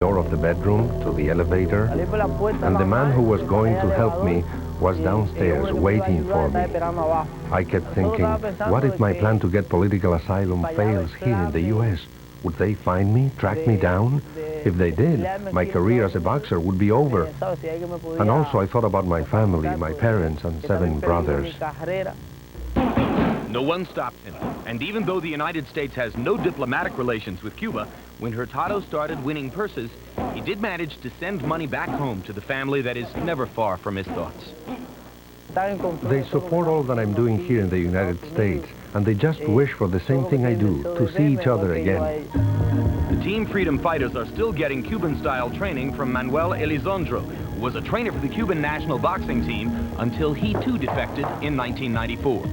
door of the bedroom to the elevator, and the man who was going to help me was downstairs waiting for me. I kept thinking, what if my plan to get political asylum fails here in the U.S.? Would they find me, track me down? If they did, my career as a boxer would be over. And also I thought about my family, my parents and 7 brothers. No one stopped him. And even though the United States has no diplomatic relations with Cuba, when Hurtado started winning purses, he did manage to send money back home to the family that is never far from his thoughts. They support all that I'm doing here in the United States, and they just wish for the same thing I do, to see each other again. The Team Freedom fighters are still getting Cuban-style training from Manuel Elizondo, who was a trainer for the Cuban national boxing team until he too defected in 1994.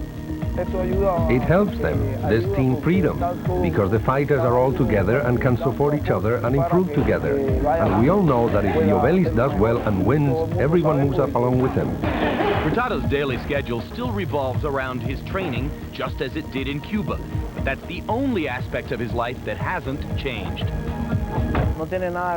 It helps them, this Team Freedom, because the fighters are all together and can support each other and improve together. And we all know that if Diosbelys does well and wins, everyone moves up along with him. Hurtado's daily schedule still revolves around his training, just as it did in Cuba. But that's the only aspect of his life that hasn't changed.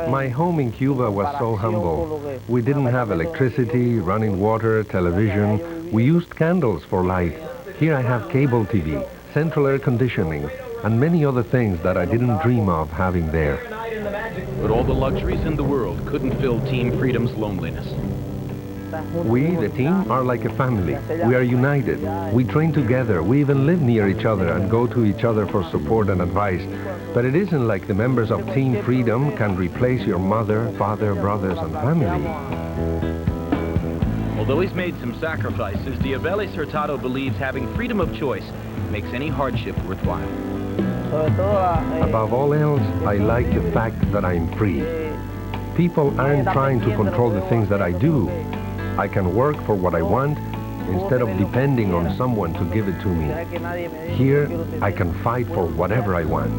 My home in Cuba was so humble. We didn't have electricity, running water, television. We used candles for light. Here I have cable TV, central air conditioning, and many other things that I didn't dream of having there. But all the luxuries in the world couldn't fill Team Freedom's loneliness. We, the team, are like a family. We are united. We train together. We even live near each other and go to each other for support and advice. But it isn't like the members of Team Freedom can replace your mother, father, brothers, and family. Although he's made some sacrifices, Diosbelys Hurtado believes having freedom of choice makes any hardship worthwhile. Above all else, I like the fact that I'm free. People aren't trying to control the things that I do. I can work for what I want instead of depending on someone to give it to me. Here, I can fight for whatever I want.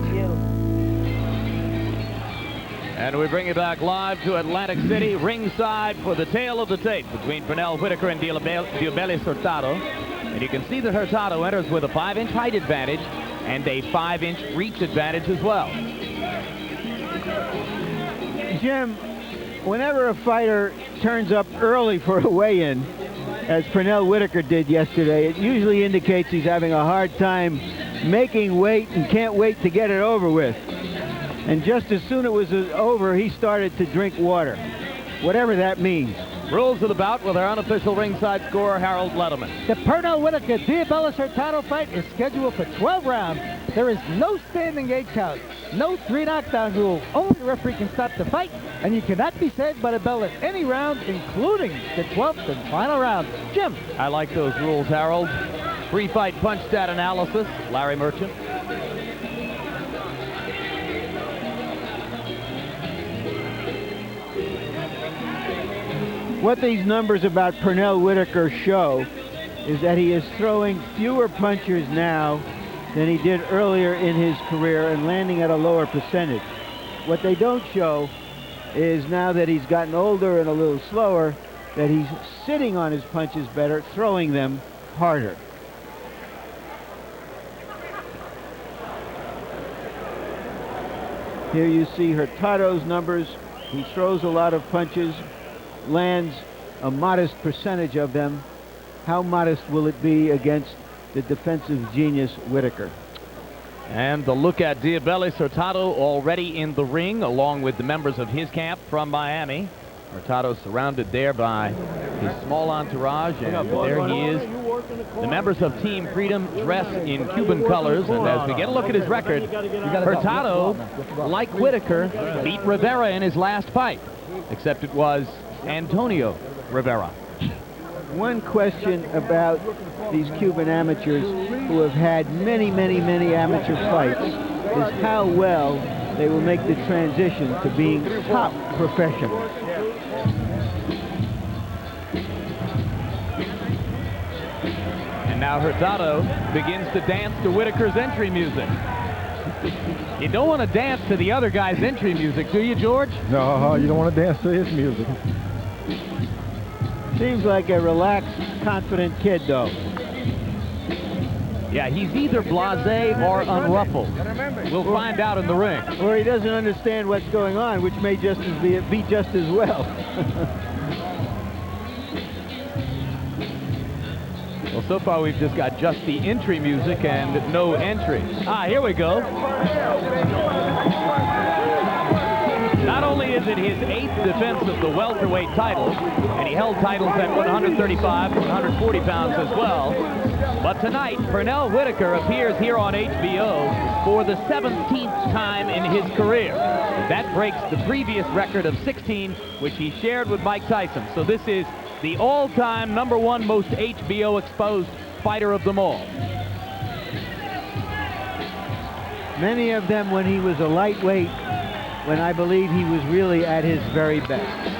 And we bring you back live to Atlantic City, ringside for the tale of the tape between Pernell, Whitaker, and Diosbelys Hurtado. And you can see that Hurtado enters with a 5-inch height advantage and a 5-inch reach advantage as well. Jim, whenever a fighter turns up early for a weigh-in, as Pernell Whitaker did yesterday, it usually indicates he's having a hard time making weight and can't wait to get it over with. And just as soon as it was over, he started to drink water, whatever that means. Rules of the bout with our unofficial ringside scorer, Harold Letterman. The Pernell Whitaker Diosbelys Hurtado fight is scheduled for 12 rounds. There is no standing 8 count, no 3 knockdown rule. Only the referee can stop the fight, and you cannot be saved by the bell at any round, including the 12th and final round. Jim. I like those rules, Harold. Pre-fight punch stat analysis, Larry Merchant. What these numbers about Pernell Whitaker show is that he is throwing fewer punches now than he did earlier in his career and landing at a lower percentage. What they don't show is now that he's gotten older and a little slower, that he's sitting on his punches better, throwing them harder. Here you see Hurtado's numbers. He throws a lot of punches, lands a modest percentage of them. How modest will it be against the defensive genius Whitaker? And the look at Diosbelys Hurtado already in the ring, along with the members of his camp from Miami. Hurtado surrounded there by his small entourage, and there he is. The members of Team Freedom dress in Cuban colors, and as we get a look at his record, Hurtado, like Whitaker, beat Rivera in his last fight, except it was Antonio Rivera. One question about these Cuban amateurs who have had many amateur fights is how well they will make the transition to being top professionals. And now Hurtado begins to dance to Whitaker's entry music. You don't want to dance to the other guy's entry music, do you, George? No, you don't want to dance to his music. Seems like a relaxed, confident kid, though. Yeah, he's either blasé or unruffled. We'll find out in the ring. Or he doesn't understand what's going on, which may just as be just as well. Well, so far we've just got just the entry music and no entry. Ah, here we go. Not only is it his 8th defense of the welterweight title, and he held titles at 135 and 140 pounds as well, but tonight, Pernell Whitaker appears here on HBO for the 17th time in his career. That breaks the previous record of 16, which he shared with Mike Tyson. So this is the all-time #1 most HBO exposed fighter of them all. Many of them when he was a lightweight, when I believe he was really at his very best.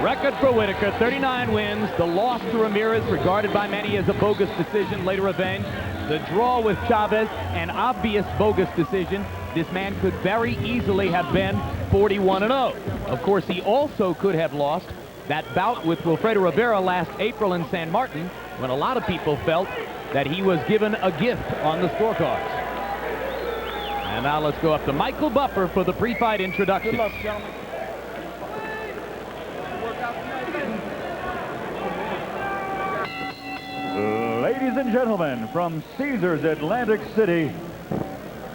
Record for Whitaker, 39 wins. The loss to Ramirez, regarded by many as a bogus decision, later avenged. The draw with Chavez, an obvious bogus decision. This man could very easily have been 41-0. Of course, he also could have lost that bout with Wilfredo Rivera last April in San Martin, when a lot of people felt that he was given a gift on the scorecards. And now let's go up to Michael Buffer for the pre-fight introduction. Good luck, gentlemen. Ladies and gentlemen, from Caesars Atlantic City,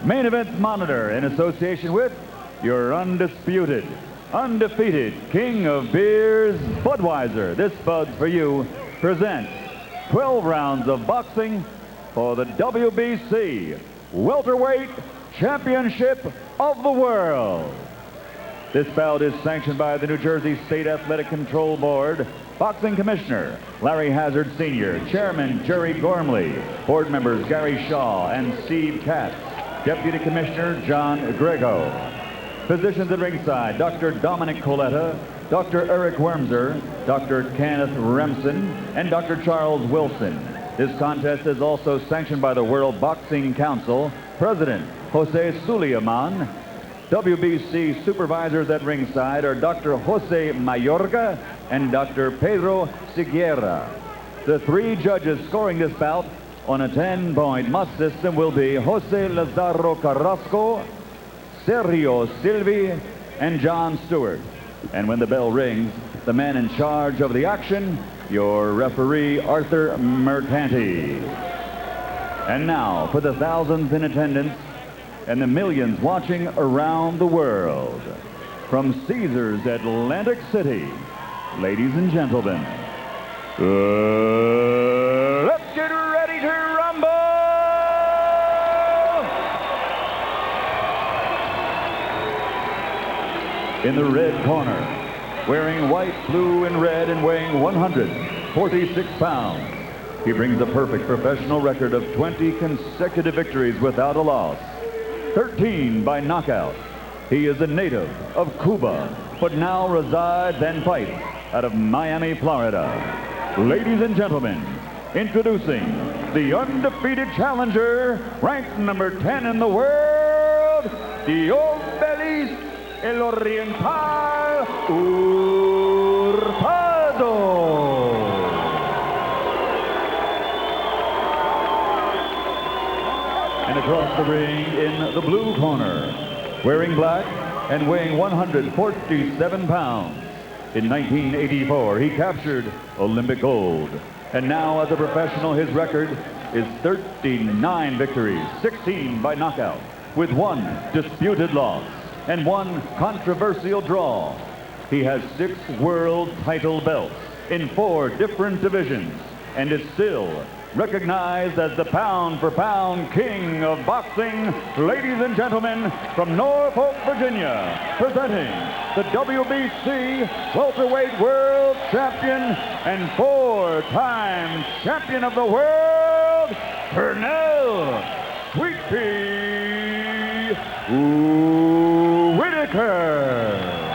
Main Event Monitor, in association with your undisputed, undefeated king of beers, Budweiser. This Bud's for you presents 12 rounds of boxing for the WBC Welterweight Championship of the World. This bout is sanctioned by the New Jersey State Athletic Control Board, Boxing Commissioner Larry Hazard Sr., Chairman Jerry Gormley, Board members Gary Shaw and Steve Katz, Deputy Commissioner John Grego. Physicians at ringside, Dr. Dominic Coletta, Dr. Eric Wormser, Dr. Kenneth Remsen, and Dr. Charles Wilson. This contest is also sanctioned by the World Boxing Council, President Jose Suleiman. WBC supervisors at ringside are Dr. Jose Mayorga and Dr. Pedro Siguera. The 3 judges scoring this bout on a 10-point must system will be Jose Lazaro Carrasco, Sergio Silvi, and John Stewart. And when the bell rings, the man in charge of the action, your referee, Arthur Mercanti. And now, for the thousands in attendance and the millions watching around the world, from Caesars Atlantic City, ladies and gentlemen, let's get ready to rumble! In the red corner, wearing white, blue, and red, and weighing 146 pounds, he brings a perfect professional record of 20 consecutive victories without a loss, 13 by knockout. He is a native of Cuba, but now resides and fights out of Miami, Florida. Ladies and gentlemen, introducing the undefeated challenger, ranked number 10 in the world, Diosbelys El Oriental Hurtado. And across the ring in the blue corner, wearing black and weighing 147 pounds. In 1984, he captured Olympic gold. And now, as a professional, his record is 39 victories, 16 by knockout, with 1 disputed loss and 1 controversial draw. He has 6 world title belts in 4 different divisions and is still recognized as the pound-for-pound king of boxing. Ladies and gentlemen, from Norfolk, Virginia, presenting the WBC Welterweight World Champion and 4-time champion of the world, Pernell Sweet Pea Whitaker.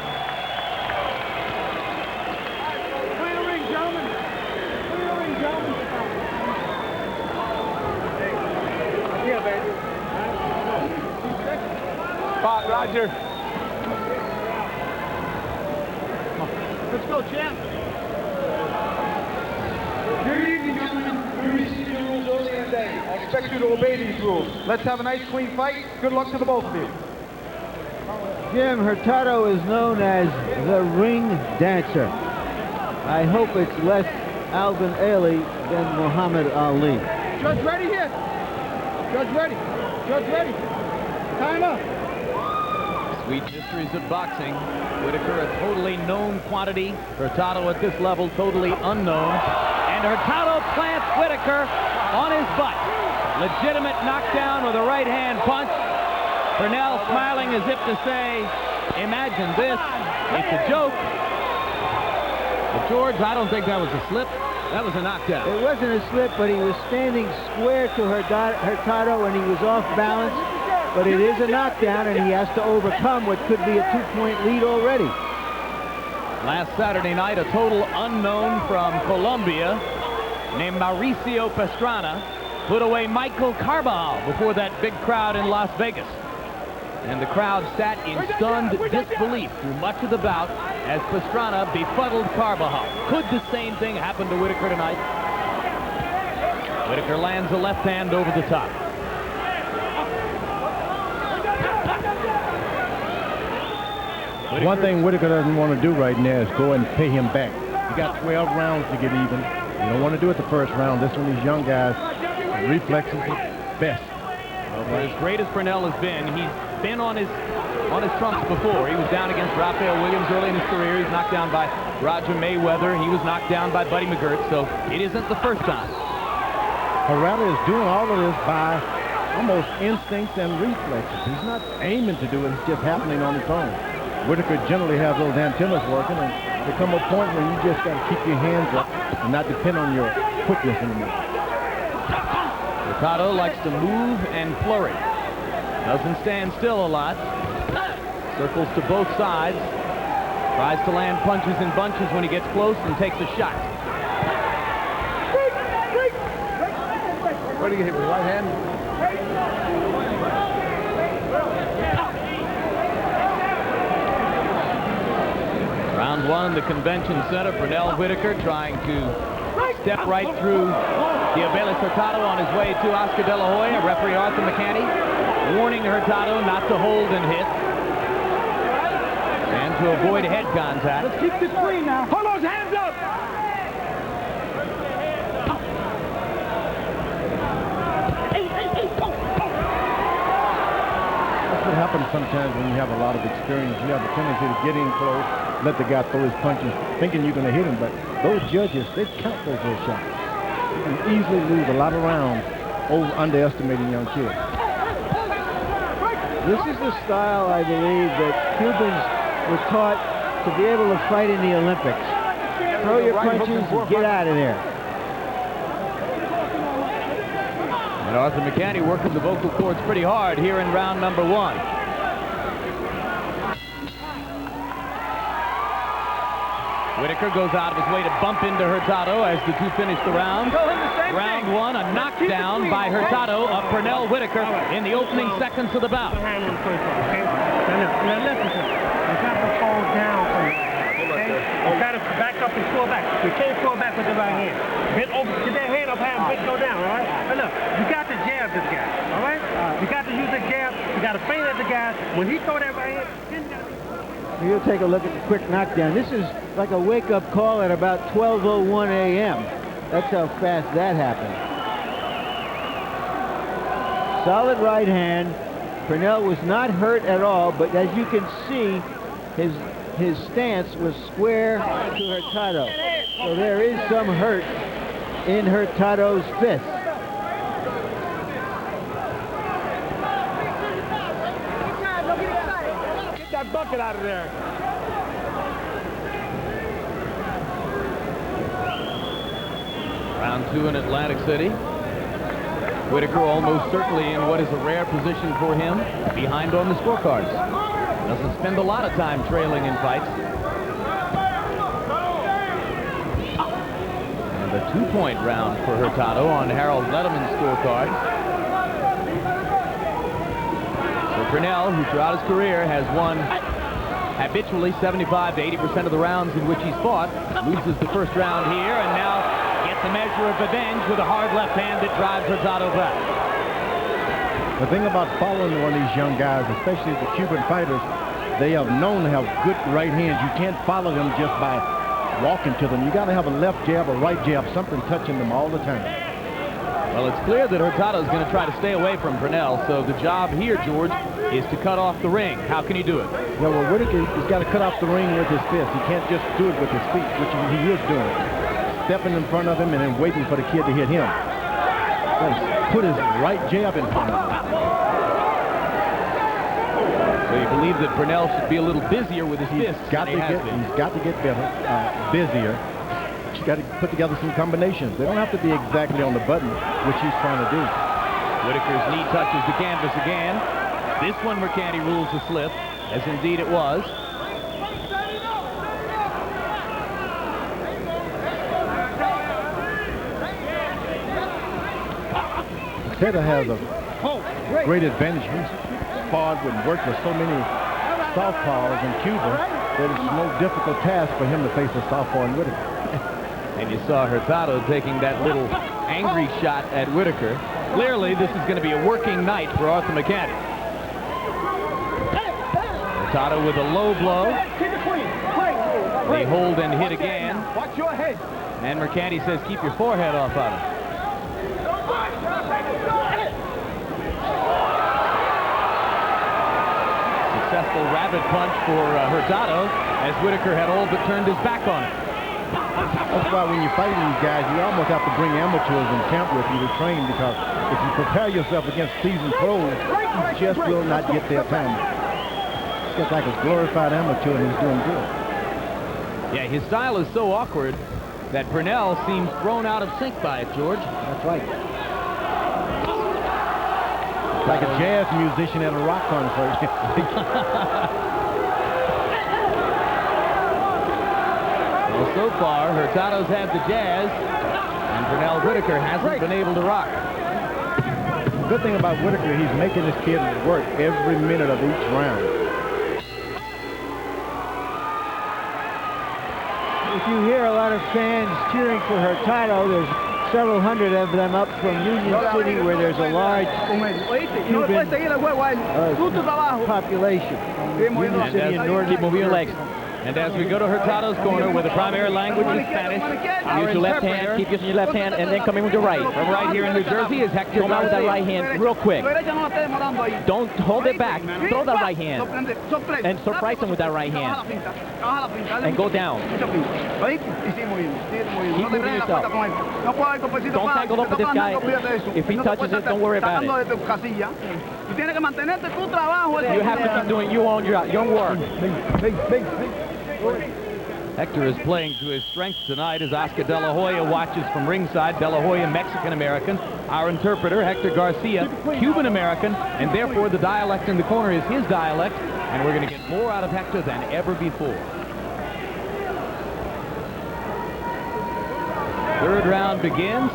Roger. Let's go, champ. Good evening, gentlemen. expect you to obey these rules. Let's have a nice, clean fight. Good luck to the both of you. Jim, Hurtado is known as the ring dancer. I hope it's less Alvin Ailey than Muhammad Ali. Judge ready here. Judge ready. Judge ready. Time up. Sweet mysteries of boxing. Whitaker, a totally known quantity. Hurtado at this level, totally unknown. And Hurtado plants Whitaker on his butt. Legitimate knockdown with a right-hand punch. Pernell smiling as if to say, imagine this, it's a joke. But George, I don't think that was a slip. That was a knockdown. It wasn't a slip, but he was standing square to Hurtado and he was off balance. But it is a knockdown, and he has to overcome what could be a 2-point lead already. Last Saturday night, a total unknown from Colombia named Mauricio Pastrana put away Michael Carbajal before that big crowd in Las Vegas. And the crowd sat in stunned disbelief through much of the bout as Pastrana befuddled Carbajal. Could the same thing happen to Whitaker tonight? Whitaker lands a left hand over the top. One thing Whitaker doesn't want to do right now is go and pay him back. You got 12 rounds to get even. You don't want to do it the first round. This one, these young guys, the reflexes are best. Well, as great as Pernell has been, he's been on his trumps before. He was down against Raphael Williams early in his career. He was knocked down by Roger Mayweather. He was knocked down by Buddy McGirt, so it isn't the first time. Hurtado is doing all of this by almost instincts and reflexes. He's not aiming to do it. It's just happening on its own. Whitaker generally has those antennas working, and there come a point where you just got to keep your hands up and not depend on your quickness anymore. Hurtado likes to move and flurry. Doesn't stand still a lot. Circles to both sides. Tries to land punches in bunches when he gets close and takes a shot. What do you hit with the right hand? Round one, the convention center. Pernell Whitaker trying to step right through Diosbelys Hurtado on his way to Oscar De La Hoya. Referee Arthur McCanny warning Hurtado not to hold and hit and to avoid head contact. Let's keep this clean now. Hold those hands up. That's what happens sometimes when you have a lot of experience. You have a tendency to get in close, let the guy throw his punches, thinking you're going to hit him, but those judges, they count those little shots. You can easily lose a lot of rounds over underestimating young kids. This is the style, I believe, that Cubans were taught to be able to fight in the Olympics. Throw your punches and get out of there. And Arthur McCanny working the vocal cords pretty hard here in round number one. Whitaker goes out of his way to bump into Hurtado as the two finish the round. Round one, a knockdown by Hurtado of Pernell Whitaker in the opening seconds of the bout. Now listen to me. You got to fall down from it. Okay? You got to back up and fall back. You can't fall back with the right hand. Bend over, get that hand up high and bend go down, all right? But look, you got to jab this guy, all right? You got to use the jab. You got to feint at the guy. When he throw that right hand, then you got to... You'll take a look at the quick knockdown. This is like a wake-up call at about 12:01 a.m. That's how fast that happened. Solid right hand. Pernell was not hurt at all, but as you can see, his stance was square to Hurtado. So there is some hurt in Hurtado's fist. Get that bucket out of there. Round two in Atlantic City. Whitaker almost certainly in what is a rare position for him, behind on the scorecards. Doesn't spend a lot of time trailing in fights. And a 2-point round for Hurtado on Harold Letterman's scorecard. So Pernell, who throughout his career has won habitually 75 to 80% of the rounds in which he's fought, loses the first round here and now gets gets a measure of revenge with a hard left hand that drives Hurtado back. The thing about following one of these young guys, especially the Cuban fighters, they have known to have good right hands. You can't follow them just by walking to them. You got to have a left jab, a right jab, something touching them all the time. Well, it's clear that Hurtado is going to try to stay away from Pernell, so the job here, George, is to cut off the ring. How can he do it? Yeah, well, Whitaker, he's got to cut off the ring with his fist. He can't just do it with his feet, which he is doing. Stepping in front of him and then waiting for the kid to hit him. Put his right jab in front of him. So you believe that Pernell should be a little busier with his fists He's got to get better, busier. He's got to put together some combinations. They don't have to be exactly on the button, which he's trying to do. Whitaker's knee touches the canvas again. This one Mercanti rules a slip, as indeed it was. Hurtado has a great advantage. He's fought and worked with so many southpaws in Cuba that it's no difficult task for him to face a southpaw in Whitaker. And you saw Hurtado taking that little angry shot at Whitaker. Clearly, this is going to be a working night for Arthur Mercanti. Hurtado with a low blow. They hold and hit again. Watch your head. And Mercanti says, keep your forehead off of him. Successful rabbit punch for Hurtado, as Whitaker had all but turned his back on it. That's why when you fight these guys, you almost have to bring amateurs in camp with you to train, because if you prepare yourself against seasoned pros, you just will not get their time. It's just like a glorified amateur, and he's doing good. Yeah, his style is so awkward that Pernell seems thrown out of sync by it, George. That's right. Like a jazz musician at a rock concert. Well, so far, Hurtado's had the jazz, and Pernell Whitaker hasn't been able to rock. The good thing about Whitaker, he's making his kid work every minute of each round. If you hear a lot of fans cheering for Hurtado, there's several hundred of them up from Union City, where there's a large Cuban population. Union City and Northern Keep moving your legs. And as we go to Hurtado's corner, where the primary language is Spanish, use your left hand, keep using your left hand, and then come in with your right. From right here in New Jersey is Hector. Come out with that right hand real quick. Don't hold it back. Throw that right hand. And surprise him with that right hand. And go down. Keep moving yourself. Don't tangle up with this guy. If he touches it, don't worry about it. You have to keep doing your own work. Hector is playing to his strengths tonight as Oscar De La Hoya watches from ringside. De La Hoya, Mexican-American. Our interpreter, Hector Garcia, Cuban-American, and therefore the dialect in the corner is his dialect, and we're going to get more out of Hector than ever before. Third round begins.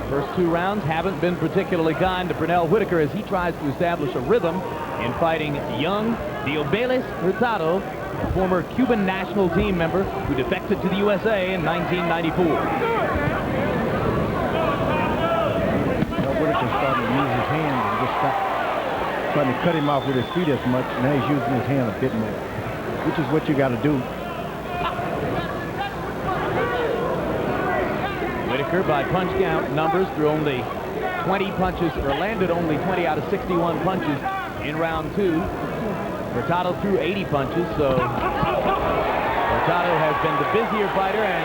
First two rounds haven't been particularly kind to Pernell Whitaker as he tries to establish a rhythm in fighting young Diosbelys Hurtado, a former Cuban national team member who defected to the USA in 1994. Whitaker started to use his hands and just stopped trying to cut him off with his feet as much. Now he's using his hand a bit more, which is what you got to do. Whitaker, by punch count numbers, threw only 20 punches, or landed only 20 out of 61 punches in round two. Hurtado threw 80 punches, so Hurtado has been the busier fighter and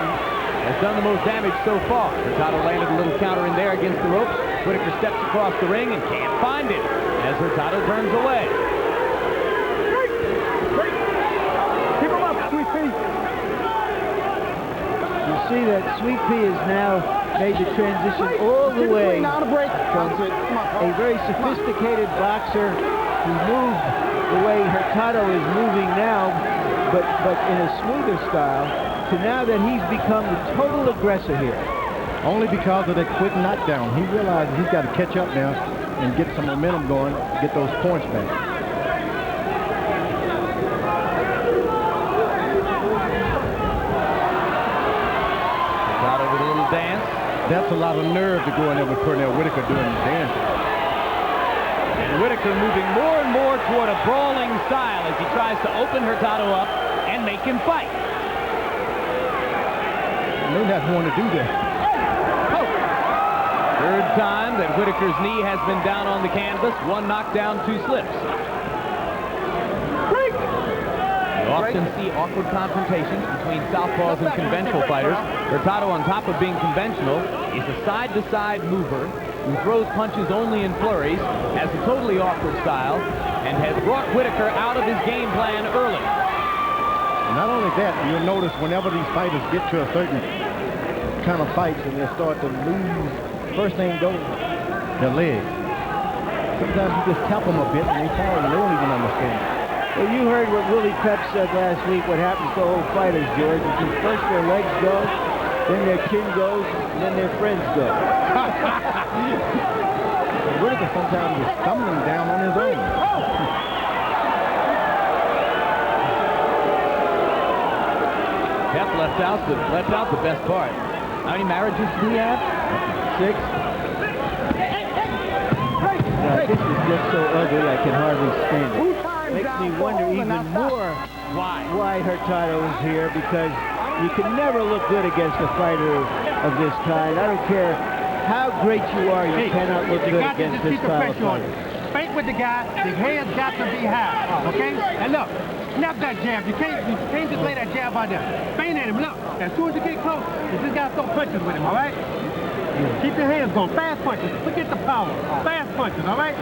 has done the most damage so far. Hurtado landed a little counter in there against the ropes. Whitaker steps across the ring and can't find it as Hurtado turns away. Keep him up, Sweet Pea. You see that Sweet Pea has now made the transition all the way from a very sophisticated boxer who moved the way Hurtado is moving now, but in a smoother style, to now that he's become the total aggressor here. Only because of that quick knockdown. He realizes he's got to catch up now and get some momentum going, get those points back. Hurtado with a little dance. That's a lot of nerve to go in there with Pernell Whitaker doing the dancing. And Whitaker moving more and more toward a brawling style as he tries to open Hurtado up and make him fight. He may not want to do that. Third time that Whitaker's knee has been down on the canvas. One knockdown, two slips. You often see awkward confrontations between southpaws and conventional fighters. Hurtado, on top of being conventional, is a side-to-side mover who throws punches only in flurries, has a totally awkward style, and has brought Whitaker out of his game plan early. Not only that, you'll notice whenever these fighters get to a certain kind of fights and they start to lose, first thing goes, their legs. Sometimes you just tap them a bit and they fall and they don't even understand. Well, you heard what Willie Pep said last week, what happens to old fighters, George. Is first their legs go, then their chin goes, and then their friends go. Whitaker sometimes is stumbling down on his own. Pep left out the best part. How many marriages do he have? 6. This is just so ugly I can hardly stand it. Makes me wonder even more why Hurtado is here, because you can never look good against a fighter of this kind. I don't care how great you are, you cannot look good against this style of fighter. Fight with the guy, the head's got to be high, okay? And look, snap that jab. You can't just lay that jab out there. Feint at him, look. As soon as you get close, you just got to throw punches with him, all right? Keep your hands going, fast punches. Forget the power, fast punches, all right?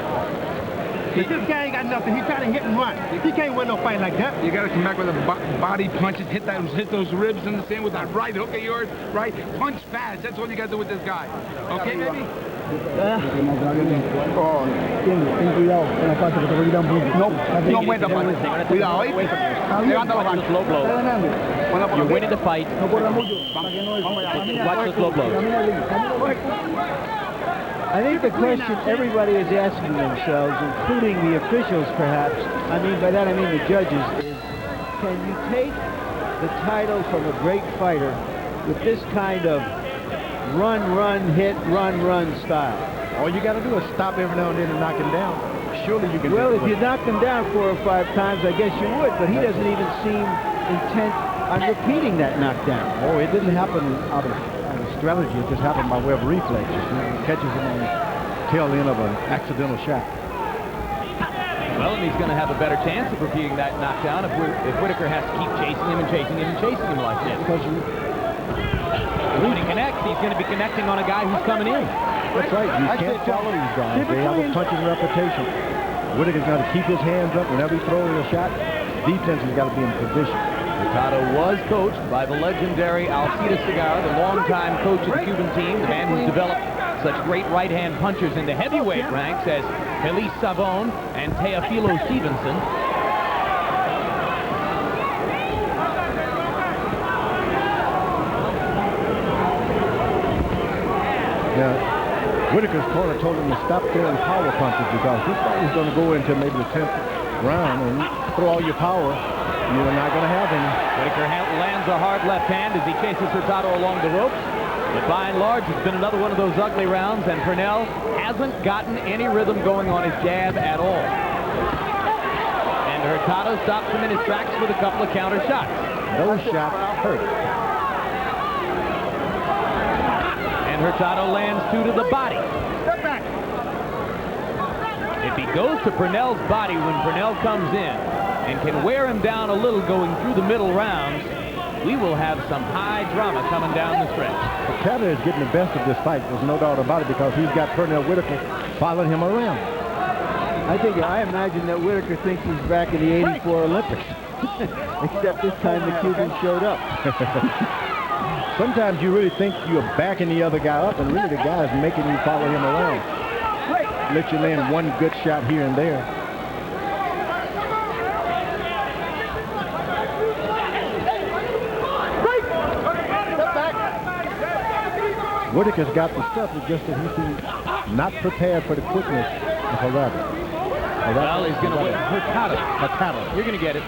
If this guy ain't got nothing, he's trying to hit and run. He can't win no fight like that. You got to come back with the body punches, hit those ribs, understand, with that right hook of yours, right? Punch fast. That's all you got to do with this guy. Okay, baby? No cuenta, cuidado, ¿eh? Levanta la mano. Slow blows. You're winning the fight. Watch the slow blows. I think the question everybody is asking themselves, including the officials perhaps, by that I mean the judges, is can you take the title from a great fighter with this kind of run, hit, run style? All you got to do is stop every now and then and knock him down. Surely you can. Well, if you knocked him down 4 or 5 times, I guess you would, but he doesn't even seem intent on repeating that knockdown. Oh, it didn't happen out of strategy. It just happened by way of reflexes. He catches him on the tail end of an accidental shot. Well, and he's going to have a better chance of repeating that knockdown if Whitaker has to keep chasing him and chasing him and chasing him like this. Because when he connects, he's going to be connecting on a guy who's coming in. That's right. You can't follow these guys. They have a punching reputation. Whitaker's got to keep his hands up whenever he throws a shot. Defense has got to be in position. Hurtado was coached by the legendary Alcides Segarra, the longtime coach of the Cuban team, the man who's developed such great right-hand punchers in the heavyweight ranks as Felice Savon and Teofilo Stevenson. Now, Whitaker's corner told him to stop throwing power punches because this fight is going to go into maybe the 10th round, and you throw all your power, you're not going to have any. Whitaker lands a hard left hand as he chases Hurtado along the ropes. But by and large, it's been another one of those ugly rounds, and Pernell hasn't gotten any rhythm going on his jab at all. And Hurtado stops him in his tracks with a couple of counter shots. Those shots hurt. And Hurtado lands 2 to the body. Step back. If he goes to Pernell's body when Pernell comes in and can wear him down a little going through the middle rounds, we will have some high drama coming down the stretch. Hurtado is getting the best of this fight. There's no doubt about it because he's got Pernell Whitaker following him around. I imagine that Whitaker thinks he's back in the '84 Olympics. Except this time the Cubans showed up. Sometimes you really think you're backing the other guy up, and really the guy is making you follow him around. Let you land one good shot here and there. Whitaker's got the stuff, it's just that he seems not prepared for the quickness of Hurtado. Well, he's going to win. Hurtado. You're going to get it.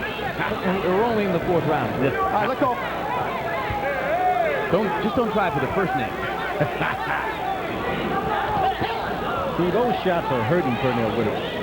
We're only in the 4th round. All right, let's go. Just don't try for the first name. See, those shots are hurting Pernell Whitaker.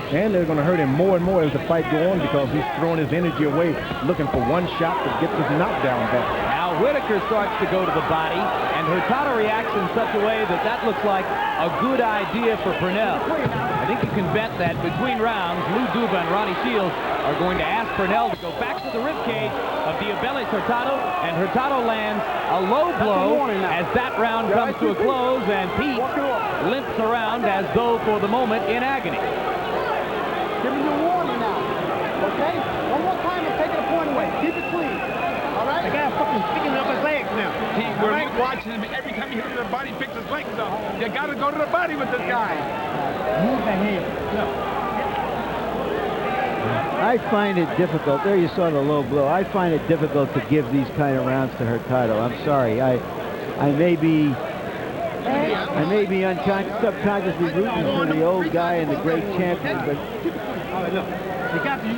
And they're going to hurt him more and more as the fight goes on because he's throwing his energy away looking for one shot to get this knockdown back. Now Whitaker starts to go to the body, and Hurtado reacts in such a way that that looks like a good idea for Pernell. I think you can bet that between rounds, Lou Duva and Ronnie Shields are going to ask Pernell to go back to the ribcage of Diosbelys Hurtado, and Hurtado lands a low blow as that round comes to a close, and Pete limps around as though for the moment in agony. Giving you a warning now, okay? One more time and taking the point away. Keep it clean, all right? The guy's fucking sticking up his legs now. We're watching him. Every time he hits the body, he picks his legs up. You got to go to the body with this guy. Move the hand. No. I find it difficult. There you saw the low blow. I find it difficult to give these kind of rounds to Hurtado. I'm sorry. I may be subconsciously rooting for the old guy and the great champion, but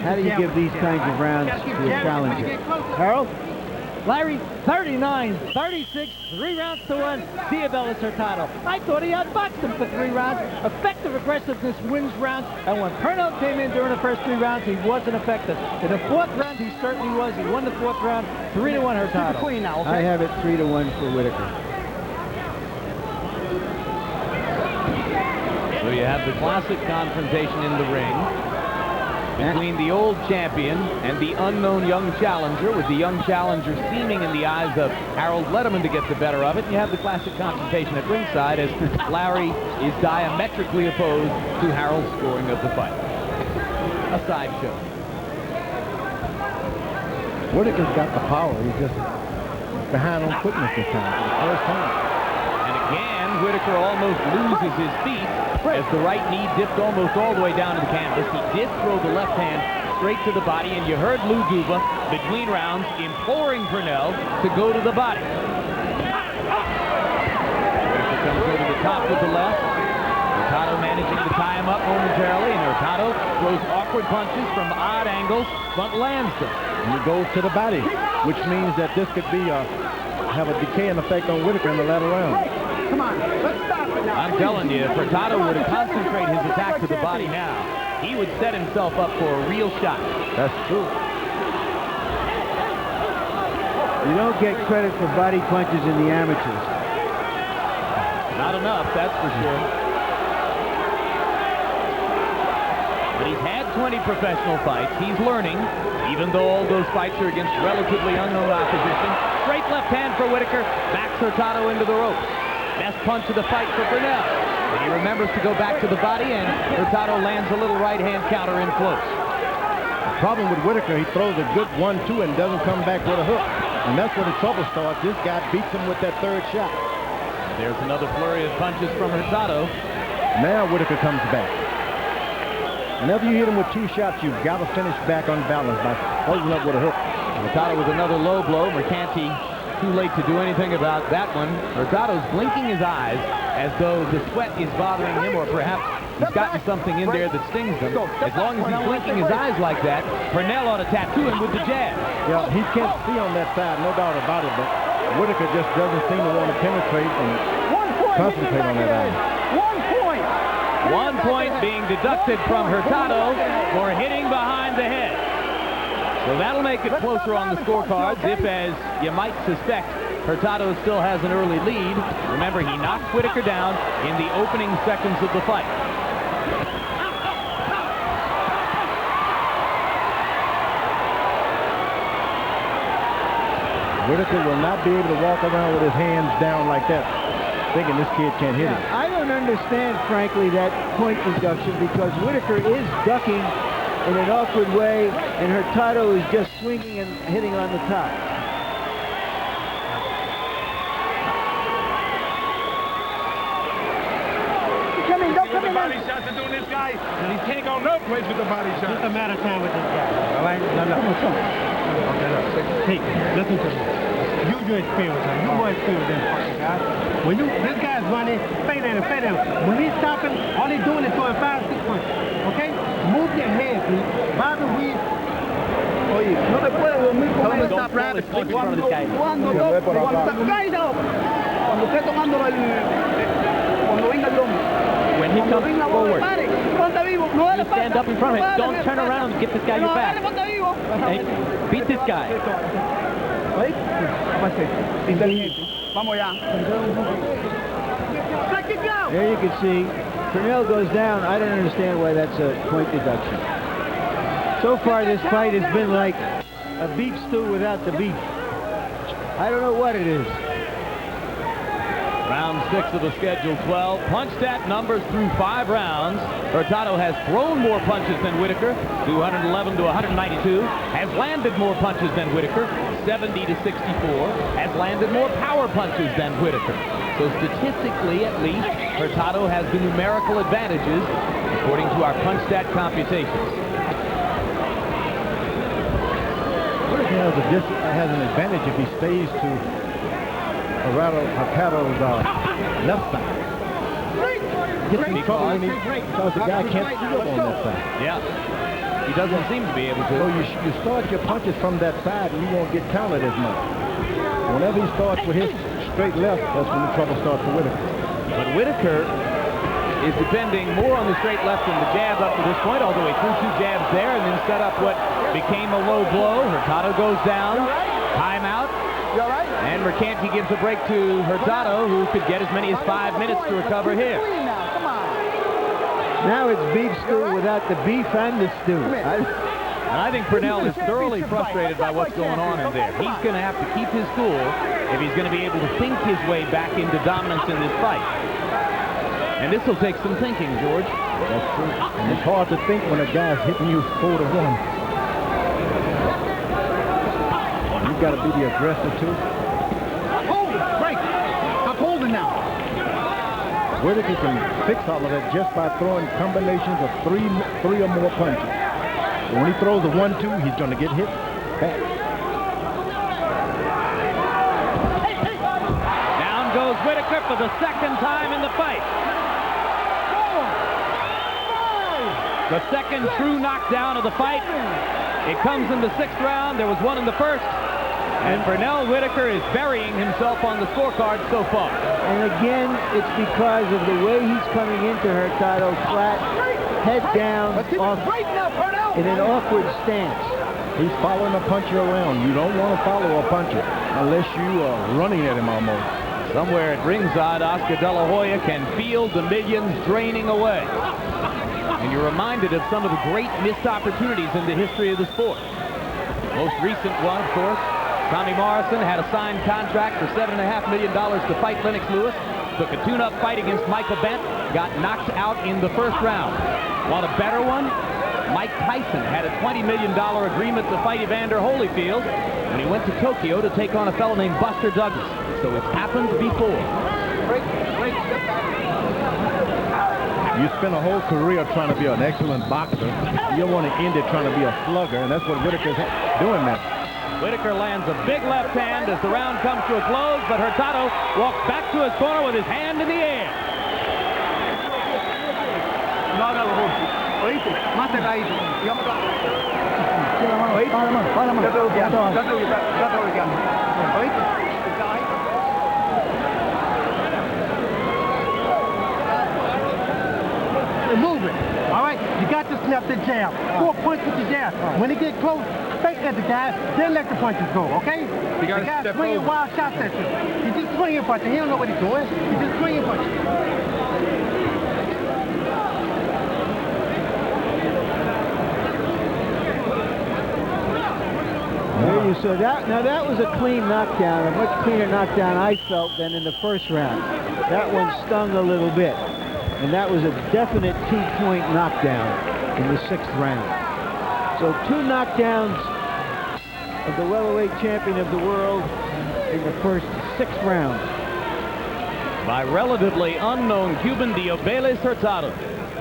how do you give these kinds of rounds to a challenger? Harold? Larry, 39-36, 3 rounds to 1, Diosbelys Hurtado. I thought he outboxed him for 3 rounds. Effective aggressiveness wins rounds, and when Pernell came in during the first 3 rounds, he wasn't effective. In the 4th round, he certainly was. He won the 4th round, 3-1 Hurtado. Clean now, okay? I have it 3-1 for Whitaker. So you have the classic confrontation in the ring between the old champion and the unknown young challenger, with the young challenger seeming in the eyes of Harold Letterman to get the better of it. And you have the classic confrontation at ringside as Larry is diametrically opposed to Harold's scoring of the fight. A sideshow. Whitaker's got the power. He's just behind on quickness this time for the first time. And again, Whitaker almost loses his feet as the right knee dipped almost all the way down to the canvas. He did throw the left hand straight to the body, and you heard Lou Duva between rounds imploring Pernell to go to the body. Whitaker comes over the top with the left. Hurtado managing to tie him up momentarily, and Hurtado throws awkward punches from odd angles, but lands them. And he goes to the body, which means that this could be have a decaying effect on Whitaker in the latter round. Come on, let's stop it now. I'm telling you, if Hurtado were to concentrate his attack to the body now, he would set himself up for a real shot. That's true. You don't get credit for body punches in the amateurs. Not enough, that's for sure. But he's had 20 professional fights. He's learning, even though all those fights are against relatively unknown opposition. Straight left hand for Whitaker, backs Hurtado into the ropes. Best punch of the fight for Pernell. And he remembers to go back to the body, and Hurtado lands a little right-hand counter in close. The problem with Whitaker, he throws a good 1-2 and doesn't come back with a hook. And that's where the trouble starts. This guy beats him with that 3rd shot. There's another flurry of punches from Hurtado. Now Whitaker comes back. Whenever you hit him with 2 shots, you've got to finish back unbalanced by closing up with a hook. Hurtado with another low blow. Mercanti too late to do anything about that one. Hurtado's blinking his eyes as though the sweat is bothering him, or perhaps he's gotten something in there that stings him. As long as he's blinking his eyes like that, Pernell ought to tattoo him with the jab. Yeah, he can't see on that side, no doubt about it, but Whitaker just doesn't seem to want to penetrate and concentrate on that eye. 1 point. 1 point being deducted from Hurtado for hitting behind the head. So that'll make it closer on the scorecards if, as you might suspect, Hurtado still has an early lead. Remember, he knocked Whitaker down in the opening seconds of the fight. Whitaker will not be able to walk around with his hands down like that, thinking this kid can't hit him. I don't understand, frankly, that point deduction, because Whitaker is ducking in an awkward way, and Hurtado is just swinging and hitting on the top. Don't come in. Body shots are doing this guy, and he can't go no place with the body shots. It's a matter of time with this guy, all right? No. Okay, look. Hey, listen to me. Use your experience, man. You more experienced than fucking guy. When this guy's running, stay down. When he's stopping, all he's doing is throwing 5, 6 punches. Okay? Move your head, please. Bobby Weed. Oye, no te puedo dormir con él. Stop rapping. Punch in front of this guy. Cuando, When he comes forward, you stand up in front of him. Don't turn around and get this guy your back. Hey, beat this guy. There you can see, Pernell goes down. I don't understand why that's a point deduction. So far, this fight has been like a beef stew without the beef. I don't know what it is. Round 6 of the schedule 12. Punch stat numbers through 5 rounds. Hurtado has thrown more punches than Whitaker, 211 to 192. Has landed more punches than Whitaker, 70 to 64. Has landed more power punches than Whitaker. So statistically, at least, Hurtado has the numerical advantages, according to our punch stat computations. Whitaker has an advantage if he stays to Hurtado's left side. Gets in trouble because the guy can't field on that side. Yeah. He doesn't seem to be able to. So you start your punches from that side and you won't get counted as much. Whenever he starts with his straight left, that's when the trouble starts for Whitaker. But Whitaker is depending more on the straight left than the jab up to this point, although he threw 2 jabs there and then set up what became a low blow. Hurtado goes down. Timeout. And Mercanti gives a break to Hurtado, who could get as many as 5 minutes to recover here. Now it's beef stew without the beef and the stew. And I think Pernell is thoroughly frustrated by what's going on in there. He's going to have to keep his cool if he's going to be able to think his way back into dominance in this fight. And this will take some thinking, George. That's true. And it's hard to think when a guy's hitting you 4-1. You've got to be the aggressor, too. Hold it! Break! Stop holding now! Whitaker can fix all of that just by throwing combinations of three or more punches. But when he throws a 1-2, he's going to get hit back. Down goes Whitaker for the second time in the fight. The second true knockdown of the fight. It comes in the 6th round. There was one in the 1st. And Pernell Whitaker is burying himself on the scorecard so far. And again, it's because of the way he's coming into Hurtado, flat, head down, in an awkward stance. He's following a puncher around. You don't want to follow a puncher unless you are running at him almost. Somewhere at ringside, Oscar De La Hoya can feel the millions draining away. And you're reminded of some of the great missed opportunities in the history of the sport. Most recent one, of course, Tommy Morrison had a signed contract for $7.5 million to fight Lennox Lewis. Took a tune-up fight against Michael Bent. Got knocked out in the 1st round. Want a better one? Mike Tyson had a $20 million agreement to fight Evander Holyfield when he went to Tokyo to take on a fellow named Buster Douglas. So it's happened before. You spend a whole career trying to be an excellent boxer. You want to end it trying to be a slugger, and that's what Whitaker's doing now. Whitaker lands a big left hand as the round comes to a close, but Hurtado walks back to his corner with his hand in the air. Move it. All right, you got to snap the jab. 4 punch with the jab. When they get close, fake at the guy, then let the punches go, okay? The guy's swinging wild shots at you. He's just swinging punches. He don't know what he's doing. He's just swinging punches. There you saw that. Now that was a clean knockdown, a much cleaner knockdown I felt than in the 1st round. That one stung a little bit. And that was a definite 2-point knockdown in the 6th round. So 2 knockdowns of the welterweight champion of the world in the first 6 rounds. By relatively unknown Cuban Diosbelys Hurtado,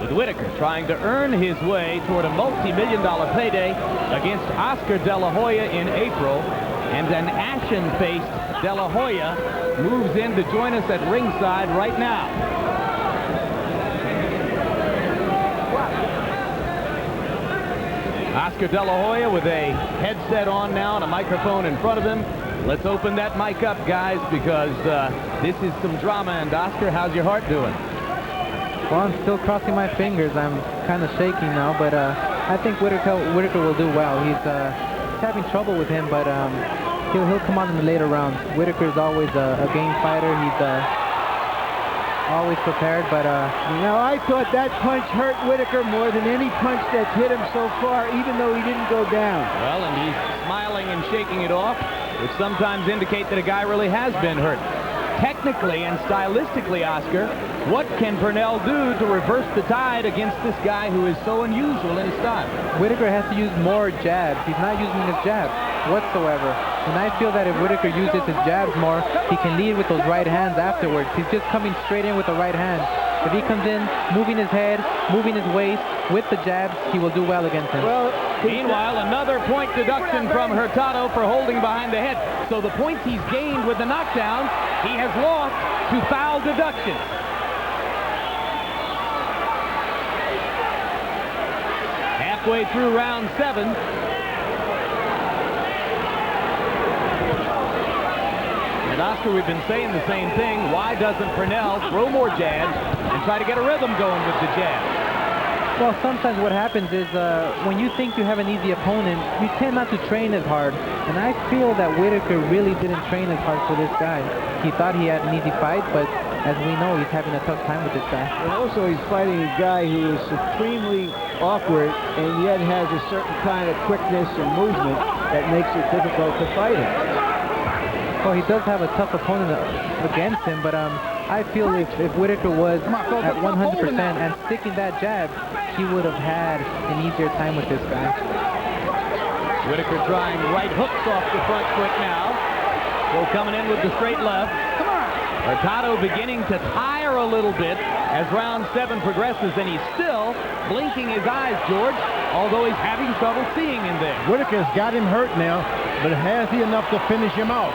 with Whitaker trying to earn his way toward a multi-million-dollar payday against Oscar De La Hoya in April. And an ashen-faced De La Hoya moves in to join us at ringside right now. Oscar De La Hoya with a headset on now and a microphone in front of him. Let's open that mic up, guys, because this is some drama. And Oscar, how's your heart doing? Well, I'm still crossing my fingers. I'm kind of shaking now, but I think Whitaker will do well. He's having trouble with him, but he'll come on in the later rounds. Whitaker is always a game fighter. He's always prepared, but I thought that punch hurt Whitaker more than any punch that's hit him so far, even though he didn't go down. Well, and he's smiling and shaking it off, which sometimes indicate that a guy really has been hurt. Technically and stylistically, Oscar, what can Pernell do to reverse the tide against this guy who is so unusual in his style? Whitaker has to use more jabs. He's not using his jabs whatsoever. And I feel that if Whitaker uses his jabs more, he can lead with those right hands afterwards. He's just coming straight in with the right hand. If he comes in, moving his head, moving his waist with the jabs, he will do well against him. Well, meanwhile, another point deduction from Hurtado for holding behind the head. So the points he's gained with the knockdowns, he has lost to foul deductions. Halfway through round 7. And Oscar, we've been saying the same thing. Why doesn't Pernell throw more jabs and try to get a rhythm going with the jab? Well, sometimes what happens is when you think you have an easy opponent, you tend not to train as hard. And I feel that Whitaker really didn't train as hard for this guy. He thought he had an easy fight, but as we know, he's having a tough time with this guy. And also, he's fighting a guy who is supremely awkward and yet has a certain kind of quickness and movement that makes it difficult to fight him. Well, he does have a tough opponent against him, but I feel if Whitaker was at 100% and sticking that jab, he would have had an easier time with this guy. Whitaker trying right hooks off the front foot now. Still coming in with the straight left. Hurtado beginning to tire a little bit as round 7 progresses, and he's still blinking his eyes, George, although he's having trouble seeing in there. Whitaker's got him hurt now, but has he enough to finish him off?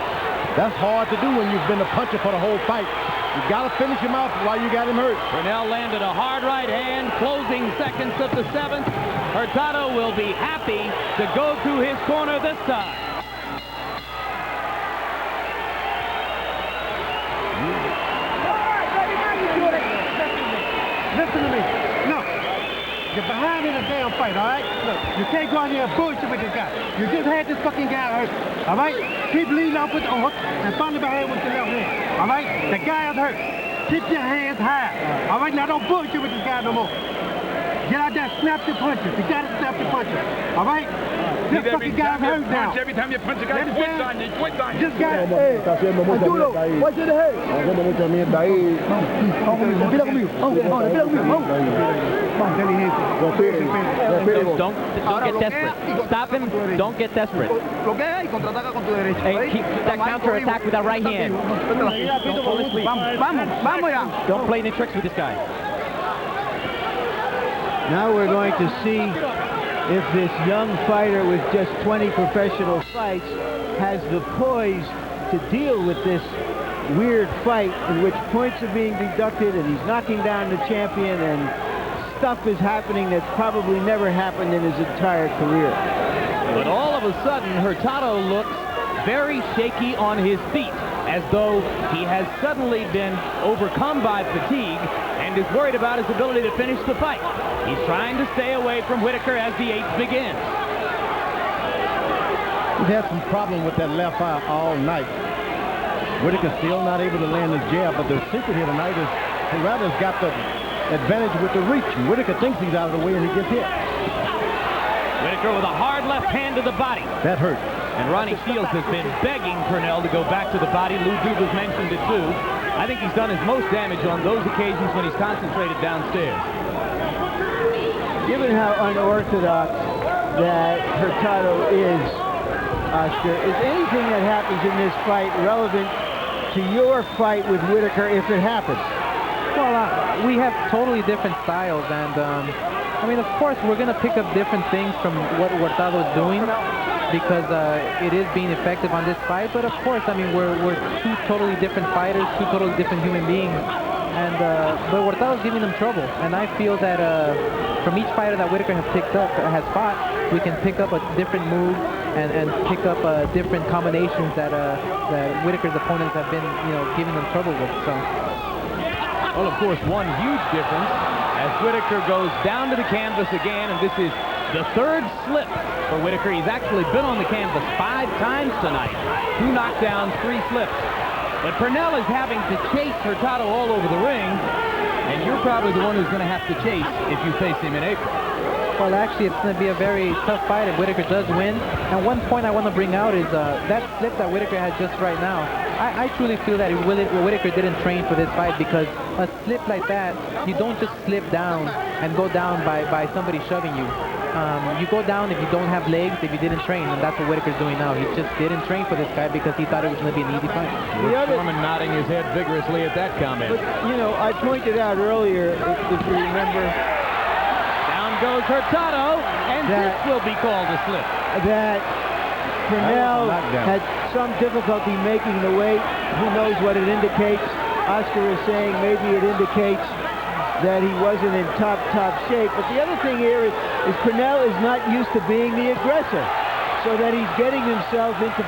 That's hard to do when you've been a puncher for the whole fight. You got to finish him off while you got him hurt. Pernell landed a hard right hand, closing seconds of the 7th. Hurtado will be happy to go to his corner this time. Listen to me. No. You're behind in the damn fight, all right? Look, you can't go out here and bullshit with this guy. You just had this fucking guy hurt, all right? Keep leading off with the hook and finally behind with the left hand, all right? The guy is hurt. Keep your hands high, all right? Now don't bullshit with this guy no more. Get out there, snap your punches. You gotta snap your punches, all right? This fucking guy's hurt now. Every time you punch a guy, he twits on you, twits on you. This guy, hey, Arturo, watch your head. Don't get desperate. Stop him. Don't get desperate. Hey, keep that counter attack with that right hand. Don't fall asleep. Don't play any tricks with this guy. Now we're going to see if this young fighter with just 20 professional fights has the poise to deal with this weird fight in which points are being deducted and he's knocking down the champion and stuff is happening that's probably never happened in his entire career. But all of a sudden, Hurtado looks very shaky on his feet, as though he has suddenly been overcome by fatigue and is worried about his ability to finish the fight. He's trying to stay away from Whitaker as the 8th begins. He's had some problem with that left eye all night. Whitaker's still not able to land his jab, but the secret here tonight is Hurtado's got the advantage with the reach. Whitaker thinks he's out of the way and he gets hit. Whitaker with a hard left hand to the body. That hurt. And Ronnie Shields has been begging Pernell to go back to the body. Lou Dubas mentioned it too. I think he's done his most damage on those occasions when he's concentrated downstairs. Given how unorthodox that Hurtado is, Oscar, is anything that happens in this fight relevant to your fight with Whitaker if it happens? Well, we have totally different styles, and I mean, of course, we're going to pick up different things from what Hurtado is doing because it is being effective on this fight. But of course, I mean, we're two totally different fighters, two totally different human beings. And but Hurtado's giving him trouble. And I feel that from each fighter that Whitaker has fought, we can pick up a different move and pick up different combinations that Whitaker's opponents have been, giving them trouble with. So. Well, of course, one huge difference as Whitaker goes down to the canvas again, and this is the third slip for Whitaker. He's actually been on the canvas 5 times tonight. 2 knockdowns, 3 slips. But Pernell is having to chase Hurtado all over the ring, and you're probably the one who's going to have to chase if you face him in April. Well, actually, it's going to be a very tough fight if Whitaker does win. And one point I want to bring out is that slip that Whitaker has just right now. I truly feel that Whitaker didn't train for this fight, because a slip like that, you don't just slip down and go down by somebody shoving you. You go down if you don't have legs, if you didn't train, and that's what Whitaker's doing now. He just didn't train for this guy because he thought it was going to be an easy fight. Foreman nodding his head vigorously at that comment. But, I pointed out earlier, if you remember, down goes Hurtado, and this will be called a slip. That Pernell had some difficulty making the weight. Who knows what it indicates? Oscar is saying maybe it indicates that he wasn't in top shape. But the other thing here is Pernell is not used to being the aggressor, so that he's getting himself into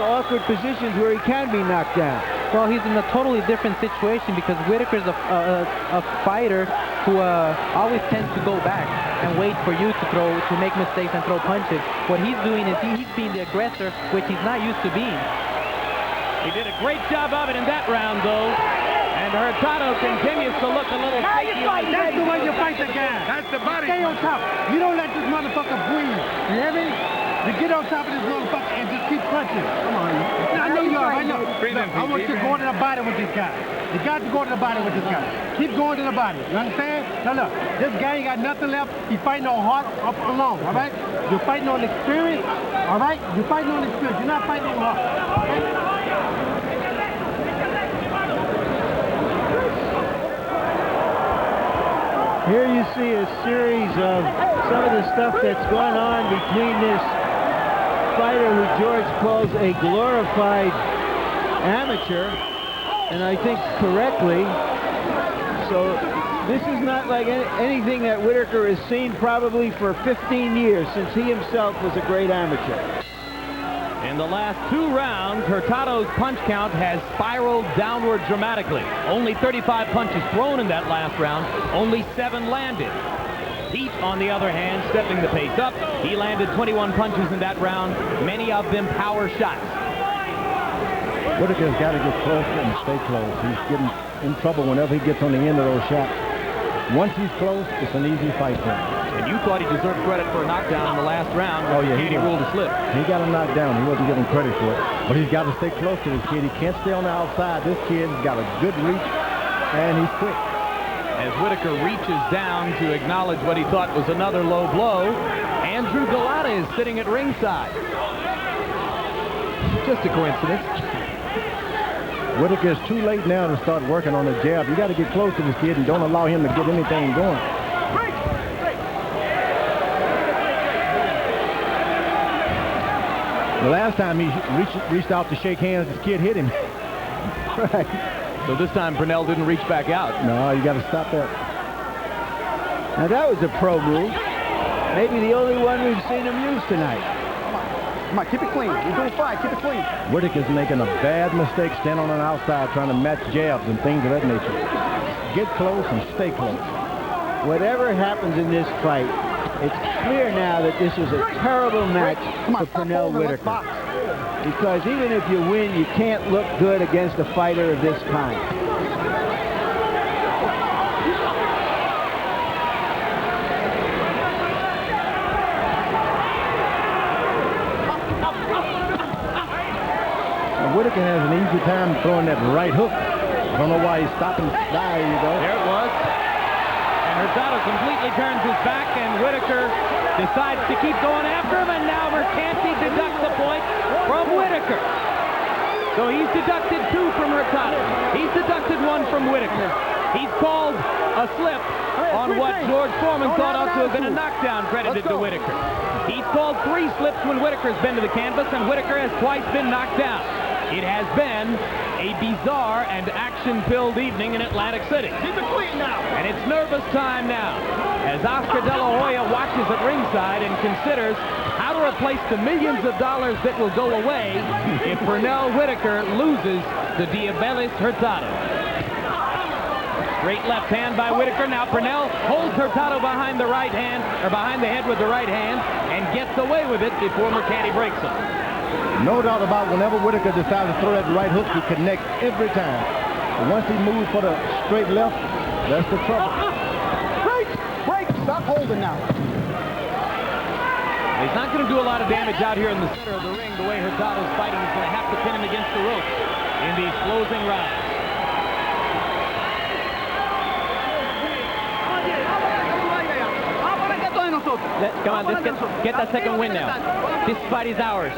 awkward positions where he can be knocked down. Well, he's in a totally different situation because Whitaker's a fighter who always tends to go back and wait for you to make mistakes and throw punches. What he's doing is he's being the aggressor, which he's not used to being. He did a great job of it in that round, though. And Hurtado continues to look a little shaky. That's the way you fight the guy. That's the body. Stay on top. You don't let this motherfucker breathe. You hear me? You get on top of this motherfucker and just keep punching. Come on. I know you are. I know. Look, I want you to go into the body with this guy. You got to go to the body with this guy. Keep going to the body. You understand? Now look, this guy ain't got nothing left. He's fighting on heart up along, all right? You're fighting on experience, all right? You're fighting on experience. You're not fighting on heart, okay? Here you see a series of some of the stuff that's going on between this fighter who George calls a glorified amateur, and I think correctly. So this is not like anything that Whitaker has seen probably for 15 years, since he himself was a great amateur. In the last 2 rounds, Hurtado's punch count has spiraled downward dramatically. Only 35 punches thrown in that last round, only 7 landed. Pete, on the other hand, stepping the pace up. He landed 21 punches in that round, many of them power shots. Whitaker's got to get close and stay close. He's getting in trouble whenever he gets on the end of those shots. Once he's close, it's an easy fight for him. And you thought he deserved credit for a knockdown in the last round. Oh, yeah, he ruled a slip. He got him knocked down. He wasn't getting credit for it. But he's got to stay close to this kid. He can't stay on the outside. This kid's got a good reach, and he's quick. As Whitaker reaches down to acknowledge what he thought was another low blow, Andrew Galata is sitting at ringside. Just a coincidence. Whitaker's too late now to start working on the jab. You got to get close to this kid and don't allow him to get anything going. The last time he reached out to shake hands, this kid hit him. Right. So this time Pernell didn't reach back out. No, you got to stop that. Now that was a pro move. Maybe the only one we've seen him use tonight. Come on, keep it clean. You're doing fine. Keep it clean. Whitaker's making a bad mistake standing on the outside trying to match jabs and things of that nature. Get close and stay close. Whatever happens in this fight, it's clear now that this was a terrible match for Pernell Whitaker. Because even if you win, you can't look good against a fighter of this kind. Whitaker has an easy time throwing that right hook. I don't know why he's stopping. There you go. There it was. And Hurtado completely turns his back, and Whitaker decides to keep going after him, and now Mercanti deducts a point from Whitaker. So he's deducted 2 from Hurtado. He's deducted 1 from Whitaker. He's called a slip on what George Foreman thought ought to have been a knockdown credited to Whitaker. He's called 3 slips when Whitaker's been to the canvas, and Whitaker has twice been knocked down. It has been a bizarre and action-filled evening in Atlantic City. Keep it clean now. And it's nervous time now, as Oscar De La Hoya watches at ringside and considers how to replace the millions of dollars that will go away if Pernell Whitaker loses the Diosbelys Hurtado. Great left hand by Whitaker. Now Pernell holds Hurtado behind the right hand, or behind the head with the right hand, and gets away with it before Mercati breaks him. No doubt about whenever Whitaker decides to throw that right hook, he connects every time. But once he moves for the straight left, that's the trouble. Break! Stop holding now. He's not going to do a lot of damage out here in the center of the ring the way Hurtado's fighting. He's going to have to pin him against the ropes in these closing rounds. Come on, let's get that second win now. This fight is ours.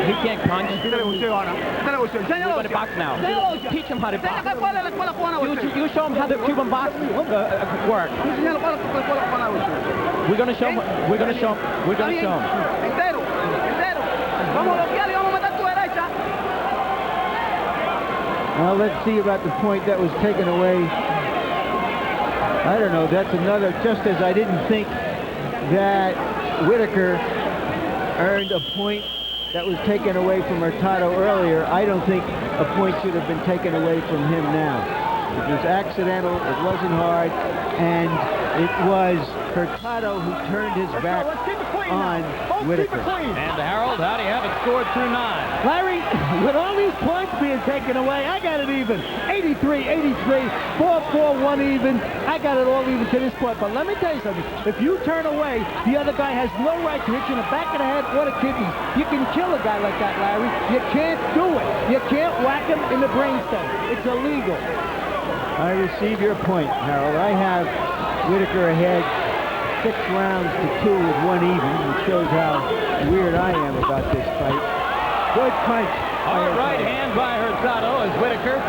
He can't punch. We're going to box now. Teach him how to box. You show him how the Cuban box works. We're going to show him. We're going to show him. We're going to show him. Now let's see about the point that was taken away. I don't know, that's another, just as I didn't think that Whitaker earned a point that was taken away from Hurtado earlier, I don't think a point should have been taken away from him now. It was accidental, it wasn't hard, and it was Hurtado who turned his back on Whitaker. And Harold, how do you have it scored through 9? Larry, with all these points being taken away, I got it even. 83, 4-4, 1 even. I got it all even to this point. But let me tell you something. If you turn away, the other guy has no right to hit you in the back of the head or the kidneys. You can kill a guy like that, Larry. You can't do it. You can't whack him in the brainstem. It's illegal. I receive your point, Harold. I have Whitaker ahead 6 rounds to 2 with 1 even, which shows how weird I am about this fight. Good punch. Hard right hand by Hurtado as Whitaker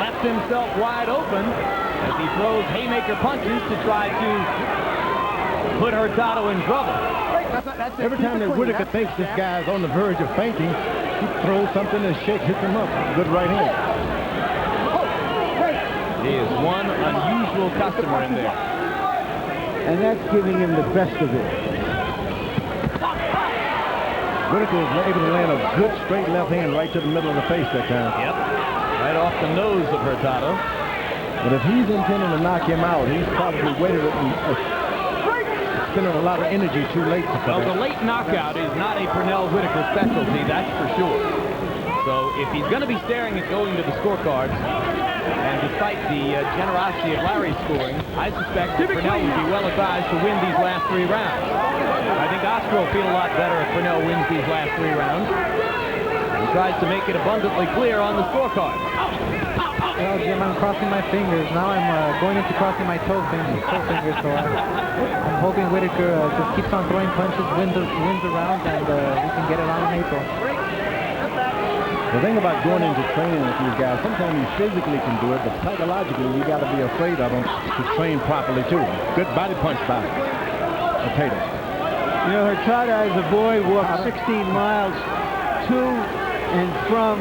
left himself wide open as he throws haymaker punches to try to put Hurtado in trouble. Every time that Whitaker thinks this guy's on the verge of fainting, he throws something and hits him up. Good right hand. He is one unusual customer in there. And that's giving him the best of it. Whitaker was able to land a good straight left hand right to the middle of the face that time. Yep. Right off the nose of Hurtado. But if he's intending to knock him out, he's probably waited and spending a lot of energy too late to Well, the late knockout is not a Pernell Whitaker specialty, that's for sure. So if he's going to be staring at going to the scorecards, and despite the generosity of Larry's scoring, I suspect that Pernell would be well advised to win these last 3 rounds. I think Oscar will feel a lot better if Pernell wins these last 3 rounds. He tries to make it abundantly clear on the scorecard. Well, Jim, I'm crossing my fingers. Now I'm going into crossing my toe fingers. So I'm hoping Whitaker just keeps on throwing punches, wins the round, and we can get it on in April. The thing about going into training with these guys, sometimes you physically can do it, but psychologically you got to be afraid of them to train properly too. Good body punch by Hurtado. You know, Hurtado as a boy walked 16 miles to and from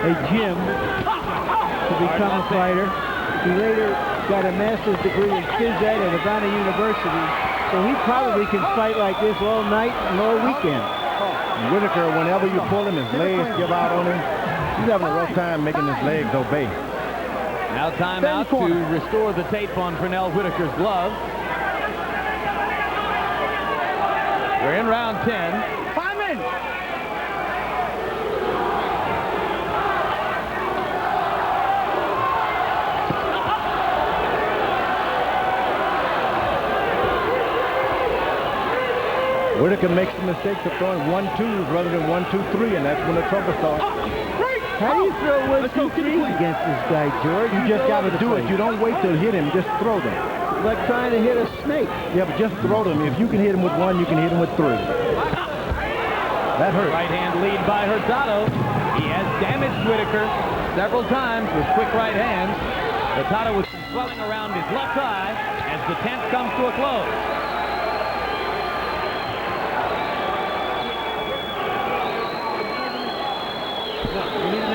a gym to become a fighter. He later got a master's degree in phys ed at Havana University, so he probably can fight like this all night and all weekend. Whitaker, whenever you pull him, his legs give out on him. He's having a rough time making his legs obey. Now time out to restore the tape on Pernell Whitaker's glove. We're in round 10. 5 minutes. Whitaker makes the mistake of throwing 1-2s rather than 1-2-3, and that's when the trouble starts. How do you throw 1-2-3s against this guy, George? You just got to do it. You don't wait till hit him. Just throw them. It's like trying to hit a snake. Yeah, but just throw them. If you can hit him with 1, you can hit him with 3. That hurt. Right hand lead by Hurtado. He has damaged Whitaker several times with quick right hands. Hurtado with some swelling around his left eye as the 10th comes to a close.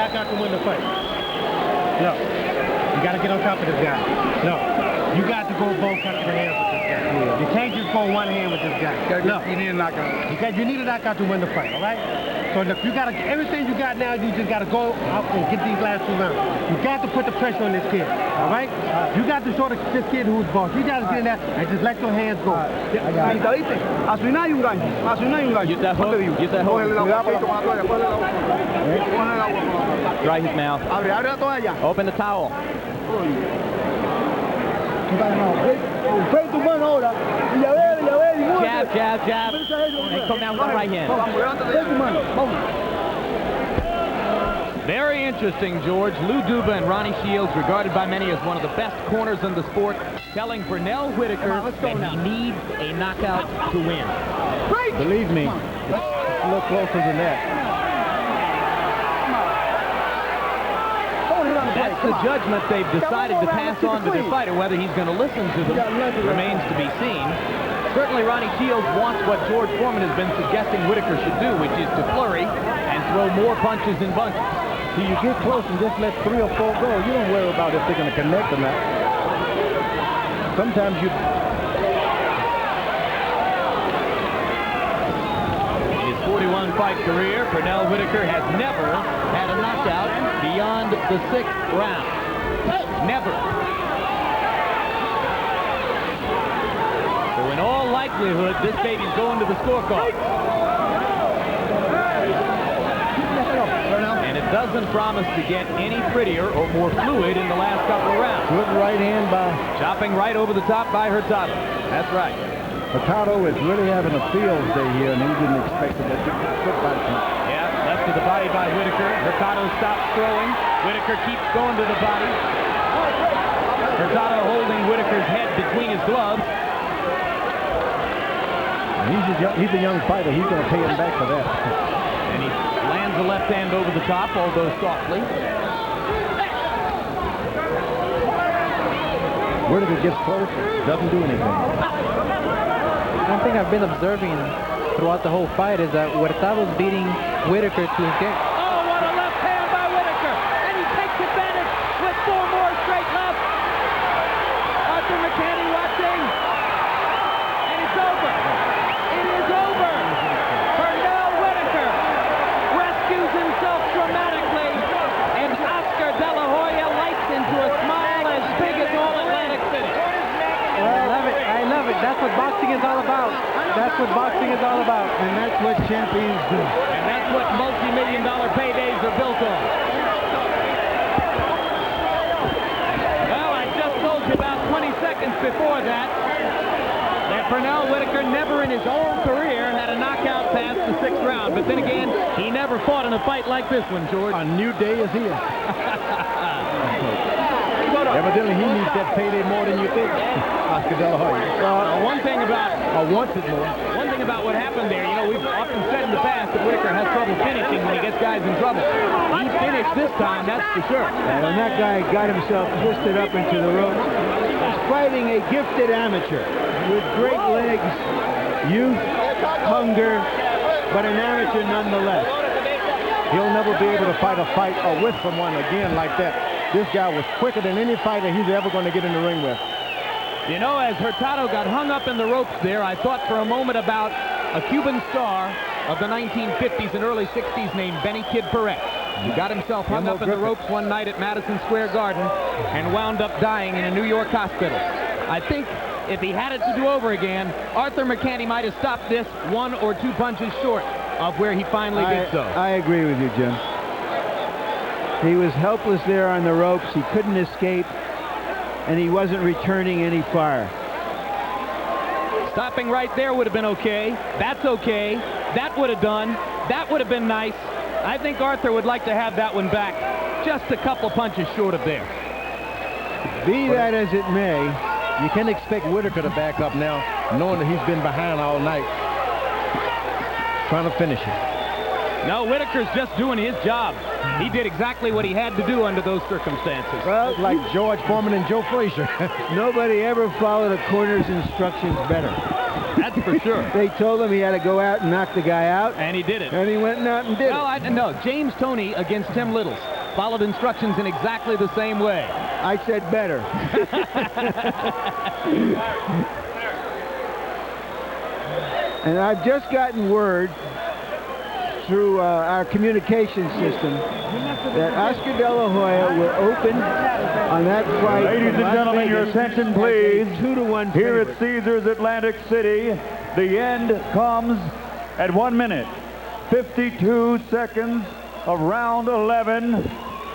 knockout to win the fight. No. You got to get on top of this guy. No. You got to go both cuts of the hands with this guy. Yeah. You can't just go one hand with this guy. No. You need a knockout. You need a knockout to win the fight, all right? So look, you got to, everything you got now, you just got to go out and get these last 2 rounds. You got to put the pressure on this kid, all right? You got to show this kid who's boss. You got to get in there and just let your hands go. ¿Viste? A su hay un gancho. A su hay un gancho. Get that hook. Get that hook. Dry his mouth. Abre la toalla. Open the towel. Jab, jab, jab. And come down with the right hand. Very interesting, George. Lou Duba and Ronnie Shields, regarded by many as one of the best corners in the sport, telling Pernell Whitaker that he needs a knockout to win. Believe me, it's a little closer than that. That's the judgment they've decided to pass on to the fighter. Whether he's going to listen to them remains to be seen. Certainly Ronnie Shields wants what George Foreman has been suggesting Whitaker should do, which is to flurry and throw more punches in bunches. See, you get close and just let 3 or 4 go. You don't worry about if they're going to connect or not. Sometimes you... In his 41-fight career, Pernell Whitaker has never had a knockout beyond the 6th round. Never. So in all likelihood, this baby's going to the scorecard. And it doesn't promise to get any prettier or more fluid in the last couple of rounds. Good right hand by... Chopping right over the top by Hurtado. That's right. Hurtado is really having a field day here, and he didn't expect it. Good body punch. Yeah, left to the body by Whitaker. Hurtado stops throwing. Whitaker keeps going to the body. Hurtado holding Whitaker's head between his gloves. He's a young fighter. He's going to pay him back for that. And he lands a left hand over the top, although softly. Whitaker gets close, doesn't do anything. One thing I've been observing throughout the whole fight is that Hurtado's beating Whitaker to his game. Oh, what a left hand by Whitaker! And he takes advantage with 4 more straight left. Arthur McCanny watching. And it's over. It is over. Pernell Whitaker rescues himself dramatically. And Oscar De La Hoya lights into a smile as big as all Atlantic City. I love it. I love it. That's what boxing is all about. That's what boxing is all about. And that's what champions do. And that's what multi-million-dollar paydays are built on. Well, I just told you about 20 seconds before that Pernell Whitaker never in his whole career had a knockout past the 6th round. But then again, he never fought in a fight like this one, George. A new day is here. Evidently, he needs that payday more than you think, Oscar De La Hoya. One thing about... wants it more. One thing about what happened there, you know, we've often said in the past that Whitaker has trouble finishing when he gets guys in trouble. He finished this time, that's for sure. And that guy got himself twisted up into the ropes. He's fighting a gifted amateur with great legs, youth, hunger, but an amateur nonetheless. He'll never be able to fight a fight or with someone again like that. This guy was quicker than any fighter he's ever going to get in the ring with. You know, as Hurtado got hung up in the ropes there, I thought for a moment about a Cuban star of the 1950s and early 60s named Benny Kid Perez. He got himself hung up in the ropes one night at Madison Square Garden and wound up dying in a New York hospital. I think if he had it to do over again, Arthur McCanny might have stopped this 1 or 2 punches short of where he finally did so. I agree with you, Jim. He was helpless there on the ropes. He couldn't escape, and he wasn't returning any fire. Stopping right there would have been okay. That's okay. That would have done. That would have been nice. I think Arthur would like to have that one back. Just a couple punches short of there. Be that as it may, you can't expect Whitaker to back up now, knowing that he's been behind all night, trying to finish it. No, Whitaker's just doing his job. He did exactly what he had to do under those circumstances. Well, like George Foreman and Joe Frazier. Nobody ever followed a corner's instructions better. That's for sure. They told him he had to go out and knock the guy out. And he did it. And he went out and did it. No, James Toney against Tim Littles followed instructions in exactly the same way. I said better. And I've just gotten word through our communication system that Oscar De La Hoya will open on that flight. Ladies and gentlemen, your attention, please. 2-1 Here favorite. at Caesars Atlantic City, the end comes at 1 minute, 52 seconds of round 11.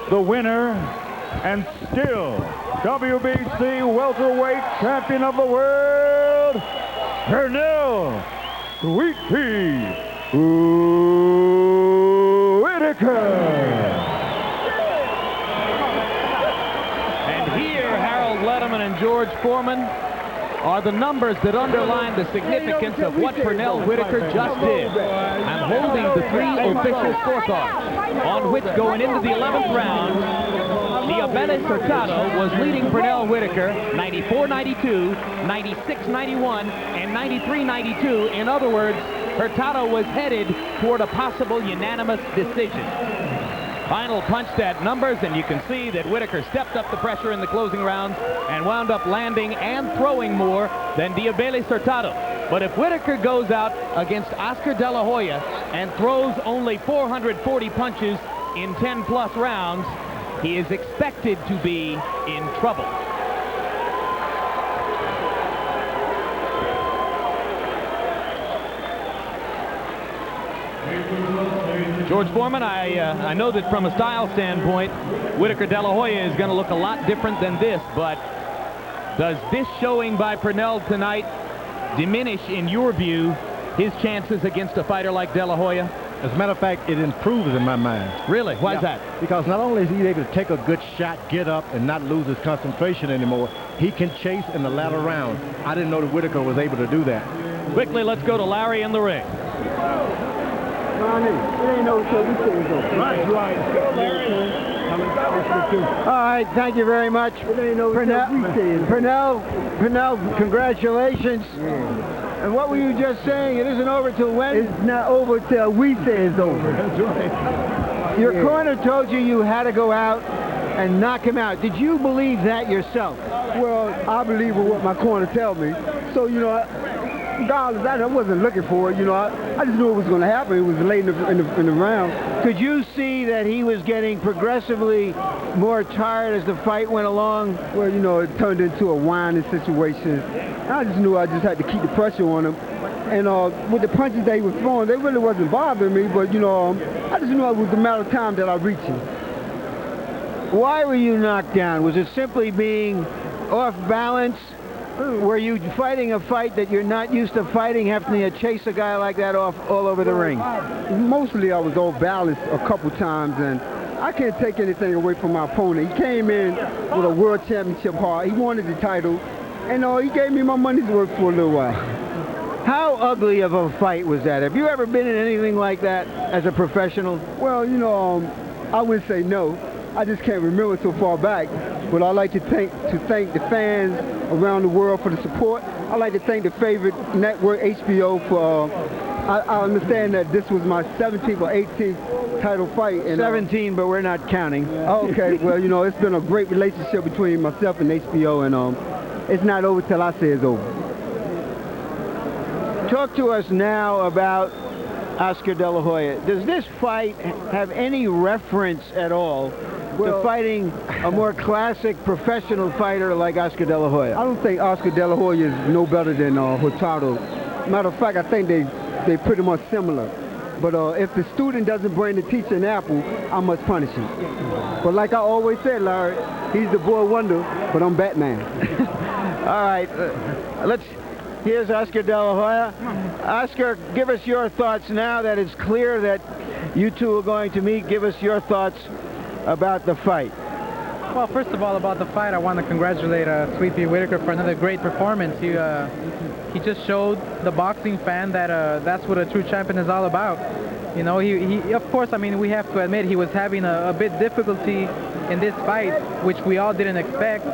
The winner and still WBC welterweight champion of the world, Pernell Whitaker. And here, Harold Letterman and George Foreman are the numbers that underline the significance of what Pernell Whitaker just did. I'm holding the 3 official scorecards, on which going into the 11th round, Diosbelys Hurtado was leading Pernell Whitaker 94-92, 96-91, and 93-92. In other words, Hurtado was headed toward a possible unanimous decision. Final punch that numbers, and you can see that Whitaker stepped up the pressure in the closing rounds and wound up landing and throwing more than Diosbelys Hurtado. But if Whitaker goes out against Oscar De La Hoya and throws only 440 punches in 10-plus rounds, he is expected to be in trouble. George Foreman, I know that from a style standpoint, Whitaker De La Hoya is going to look a lot different than this, but does this showing by Pernell tonight diminish, in your view, his chances against a fighter like De La Hoya? As a matter of fact, it improves in my mind. Really? Why is that? Because not only is he able to take a good shot, get up, and not lose his concentration anymore, he can chase in the latter round. I didn't know that Whitaker was able to do that. Quickly, let's go to Larry in the ring. All right, thank you very much. Pernell, congratulations. And what were you just saying? It isn't over till when? It's not over till we say it's over. That's right. Your corner told you had to go out and knock him out. Did you believe that yourself? Well, I believe in what my corner tell me. So, you know, regardless, I wasn't looking for it. You know, I just knew it was going to happen. It was late in the round. Could you see that he was getting progressively more tired as the fight went along? Well, you know, it turned into a whining situation. I just knew I just had to keep the pressure on him. And with the punches that he was throwing, they really wasn't bothering me. But, you know, I just knew it was a matter of time that I reached him. Why were you knocked down? Was it simply being off balance? Were you fighting a fight that you're not used to fighting, having to chase a guy like that off all over the ring? Mostly I was off balance a couple times, and I can't take anything away from my opponent. He came in with a world championship heart. He wanted the title, and he gave me my money's worth for a little while. How ugly of a fight was that? Have you ever been in anything like that as a professional? Well, you know, I wouldn't say no. I just can't remember so far back. But I'd like to thank the fans around the world for the support. I'd like to thank the favorite network, HBO, for, I understand that this was my 17th or 18th title fight. And, 17, but we're not counting. Okay, well, you know, it's been a great relationship between myself and HBO, and it's not over till I say it's over. Talk to us now about Oscar De La Hoya. Does this fight have any reference at all to fighting a more classic professional fighter like Oscar De La Hoya? I don't think Oscar De La Hoya is no better than Hurtado. Matter of fact, I think they pretty much similar. But if the student doesn't bring the teacher an apple, I must punish him. But like I always said, Larry, he's the boy wonder, but I'm Batman. All right, here's Oscar De La Hoya. Oscar, give us your thoughts now that it's clear that you two are going to meet. Give us your thoughts about the fight. Well, first of all, about the fight, I want to congratulate Sweet Pea Whitaker for another great performance. He just showed the boxing fan that that's what a true champion is all about. You know, he of course, I mean, we have to admit he was having a bit difficulty in this fight, which we all didn't expect.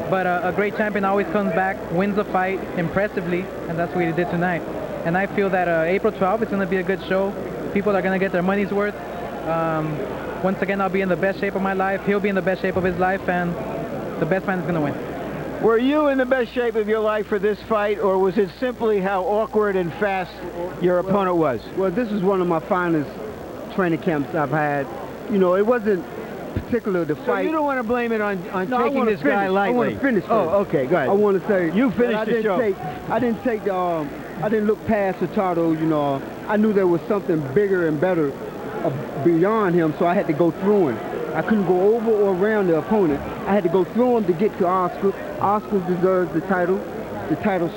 But a great champion always comes back, wins a fight impressively, and that's what he did tonight. And I feel that April 12th is going to be a good show. People are going to get their money's worth. Once again, I'll be in the best shape of my life. He'll be in the best shape of his life, and the best man is going to win. Were you in the best shape of your life for this fight, or was it simply how awkward and fast your opponent was? Well, this is one of my finest training camps I've had. You know, it wasn't particular the So fight. you don't want to blame it on No, taking this guy lightly. I want to finish. Oh, okay, go ahead. I want to say You finished I the didn't show. I didn't look past Hurtado. You know, I knew there was something bigger and better beyond him, so I had to go through him. I couldn't go over or around the opponent. I had to go through him to get to Oscar. Oscar deserves the title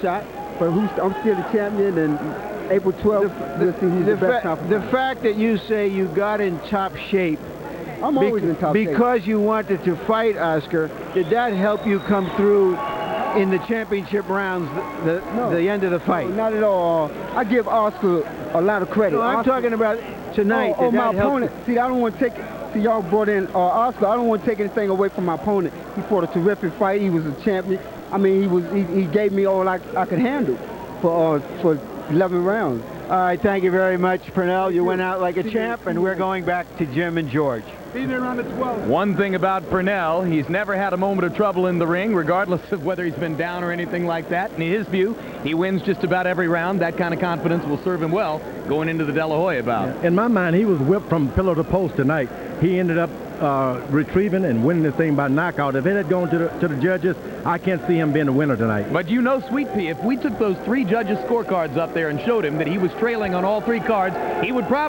shot. But I'm still the champion, and April 12th, we'll see who's the best champion. The fact that you say you got in top shape I'm always in top shape. because you wanted to fight Oscar, did that help you come through in the championship rounds, the end of the fight? No, not at all. I give Oscar a lot of credit. No, I'm Oscar, talking about tonight. Oh, Did my that help opponent. See, I don't want to take. See, y'all brought in Oscar. I don't want to take anything away from my opponent. He fought a terrific fight. He was a champion. I mean, he gave me all I could handle for 11 rounds. All right, thank you very much, Pernell. You went out like a champ, and we're going back to Jim and George. Be there on the 12th. One thing about Pernell, he's never had a moment of trouble in the ring, regardless of whether he's been down or anything like that. In his view, he wins just about every round. That kind of confidence will serve him well going into the De La Hoya bout. In my mind, he was whipped from pillar to post tonight. He ended up retrieving and winning this thing by knockout. If it had gone to the judges, I can't see him being the winner tonight. But you know, Sweet Pea, if we took those 3 judges' scorecards up there and showed him that he was trailing on all 3 cards, he would probably